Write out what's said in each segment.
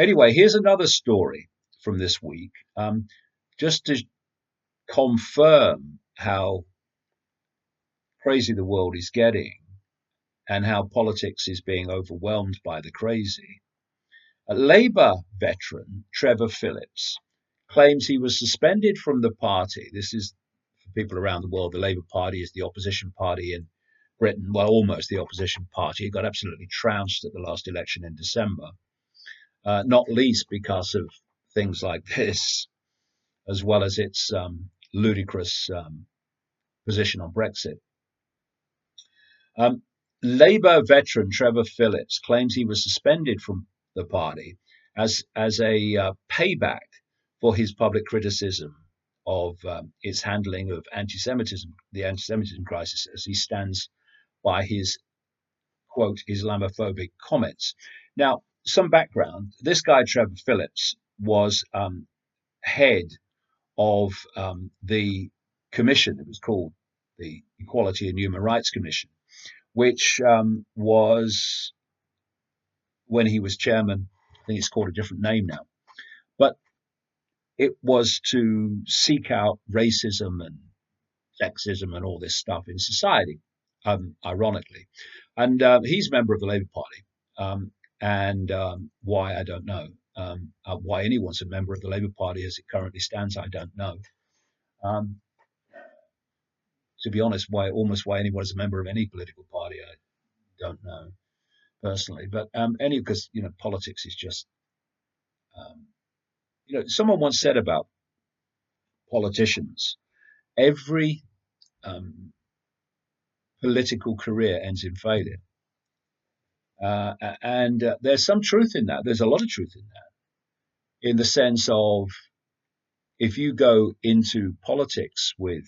Anyway, here's another story from this week, just to confirm how crazy the world is getting and how politics is being overwhelmed by the crazy. A Labour veteran, Trevor Phillips, claims he was suspended from the party. This is for people around the world. The Labour Party is the opposition party in Britain, well, almost the opposition party. It got absolutely trounced at the last election in December, not least because of things like this, as well as its ludicrous position on Brexit. Labour veteran Trevor Phillips claims he was suspended from the party as a payback for his public criticism of its handling of anti-Semitism, the anti-Semitism crisis, as he stands by his quote Islamophobic comments. Now, some background: this guy Trevor Phillips was head of the commission. It was called the Equality and Human Rights Commission, which was, when he was chairman, I think it's called a different name now, but it was to seek out racism and sexism and all this stuff in society, ironically. And he's a member of the Labour Party. And why, I don't know. Why anyone's a member of the Labour Party as it currently stands, I don't know. To be honest, why anyone's a member of any political party, I don't know personally. But because politics is just, someone once said about politicians, every political career ends in failure. And there's some truth in that. There's a lot of truth in that, in the sense of, if you go into politics with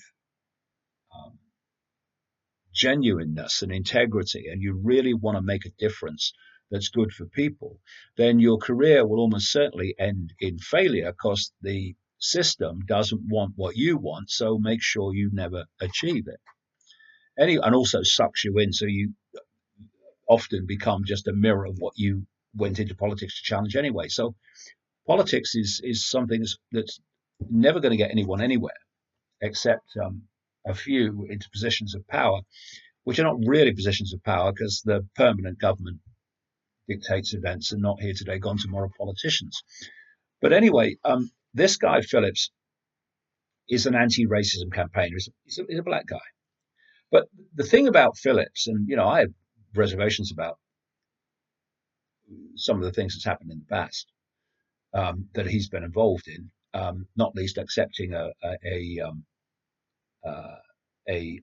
genuineness and integrity, and you really want to make a difference that's good for people, then your career will almost certainly end in failure, because the system doesn't want what you want, so make sure you never achieve it. And also sucks you in, so you often become just a mirror of what you went into politics to challenge anyway. So politics is something that's never going to get anyone anywhere, except a few into positions of power, which are not really positions of power, because the permanent government dictates events, and not here today, gone tomorrow politicians. But anyway, this guy Phillips is an anti-racism campaigner. He's a black guy. But the thing about Phillips, and I have reservations about some of the things that's happened in the past that he's been involved in, not least accepting a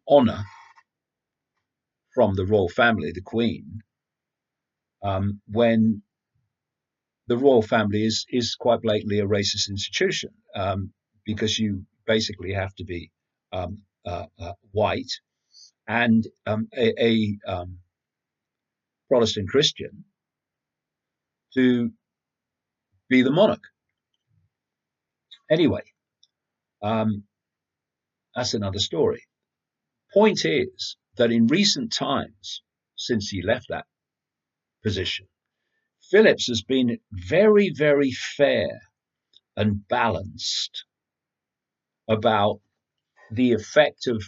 honor from the royal family, the Queen, when the royal family is quite blatantly a racist institution, because you basically have to be white and a Protestant Christian to be the monarch. Anyway, that's another story. Point is that in recent times, since he left that position, Phillips has been very, very fair and balanced about the effect of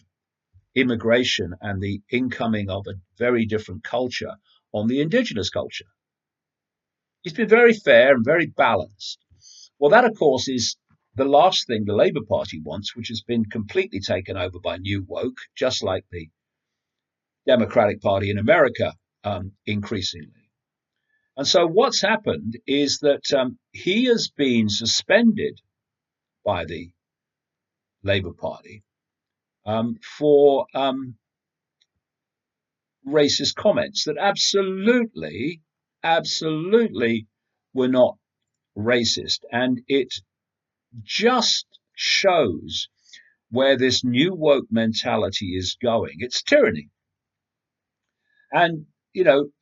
immigration and the incoming of a very different culture on the indigenous culture. He's been very fair and very balanced. Well, that, of course, is the last thing the Labour Party wants, which has been completely taken over by New Woke, just like the Democratic Party in America, increasingly. And so what's happened is that he has been suspended by the Labour Party for racist comments that absolutely were not racist. And it just shows where this new woke mentality is going. It's tyranny. And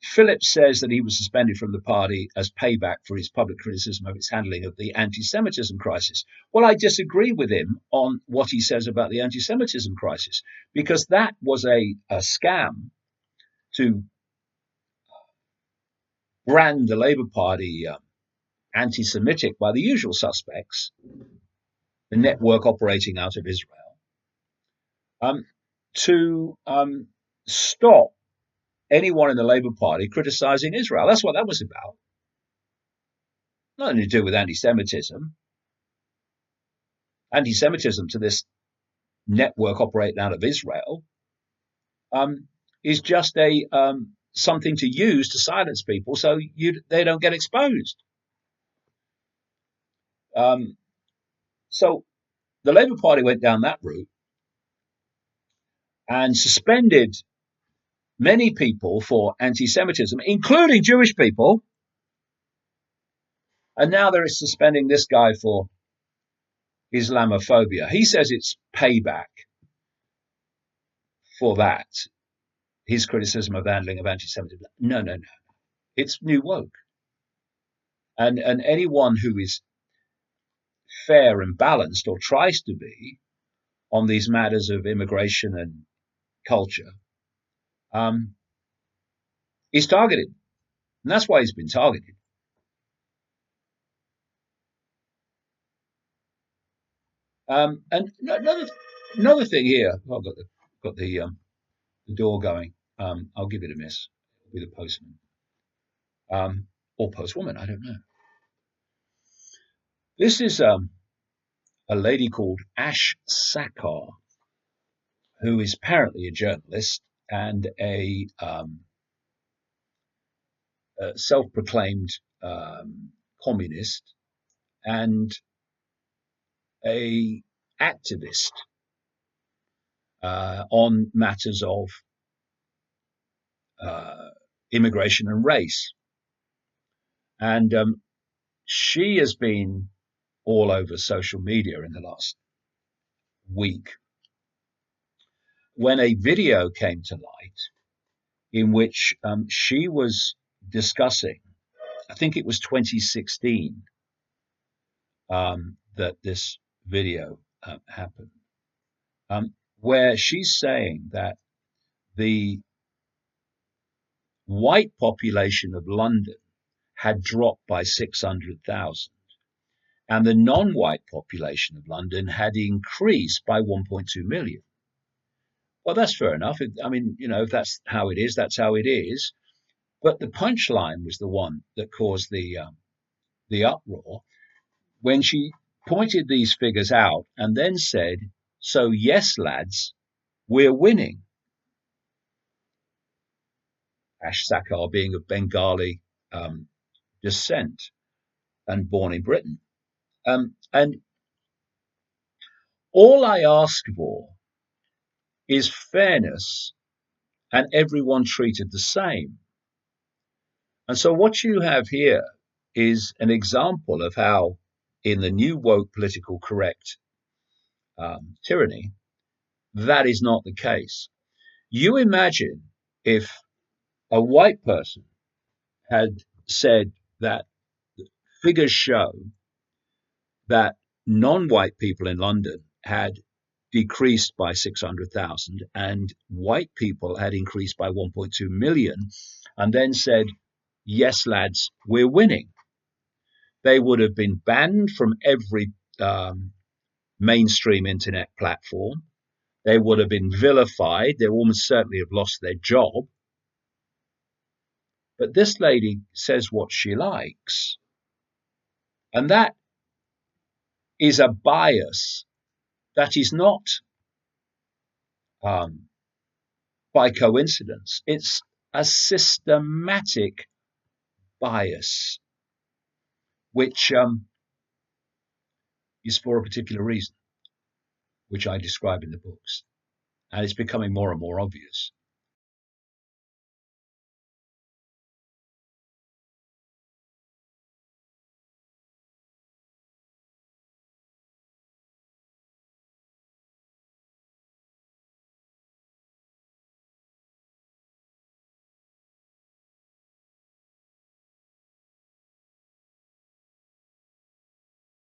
Phillips says that he was suspended from the party as payback for his public criticism of its handling of the anti-Semitism crisis. Well, I disagree with him on what he says about the anti-Semitism crisis, because that was a scam to brand the Labour Party anti-Semitic by the usual suspects, the network operating out of Israel, to stop anyone in the Labour Party criticizing Israel. That's what that was about. Nothing to do with anti-Semitism. Anti-Semitism to this network operating out of Israel is just a something to use to silence people so they don't get exposed. So the Labour Party went down that route and suspended many people for anti-Semitism, including Jewish people. And now they're suspending this guy for Islamophobia. He says it's payback for that, his criticism of handling of anti-Semitism. No, no, no. It's new woke. And anyone who is fair and balanced, or tries to be, on these matters of immigration and culture, is targeted. And that's why he's been targeted. And another thing here, I've got the door going. I'll give it a miss. It'll be the postman, or postwoman. I don't know. This is a lady called Ash Sakar, who is apparently a journalist and a self-proclaimed communist and a activist on matters of immigration and race. And she has been all over social media in the last week when a video came to light in which she was discussing, I think it was 2016 that this video happened, where she's saying that the white population of London had dropped by 600,000 and the non-white population of London had increased by 1.2 million. Well, that's fair enough. I mean, if that's how it is, that's how it is. But the punchline was the one that caused the uproar when she pointed these figures out and then said, "So yes, lads, we're winning." Ash Sakar being of Bengali descent and born in Britain. And all I ask for is fairness and everyone treated the same. And so what you have here is an example of how, in the new woke political correct tyranny, that is not the case. You imagine if a white person had said that figures show that non-white people in London had decreased by 600,000 and white people had increased by 1.2 million, and then said, "Yes, lads, we're winning." They would have been banned from every mainstream internet platform. They would have been vilified. They almost certainly have lost their job. But this lady says what she likes. And that is a bias that is not by coincidence. It's a systematic bias, which is for a particular reason, which I describe in the books. And it's becoming more and more obvious.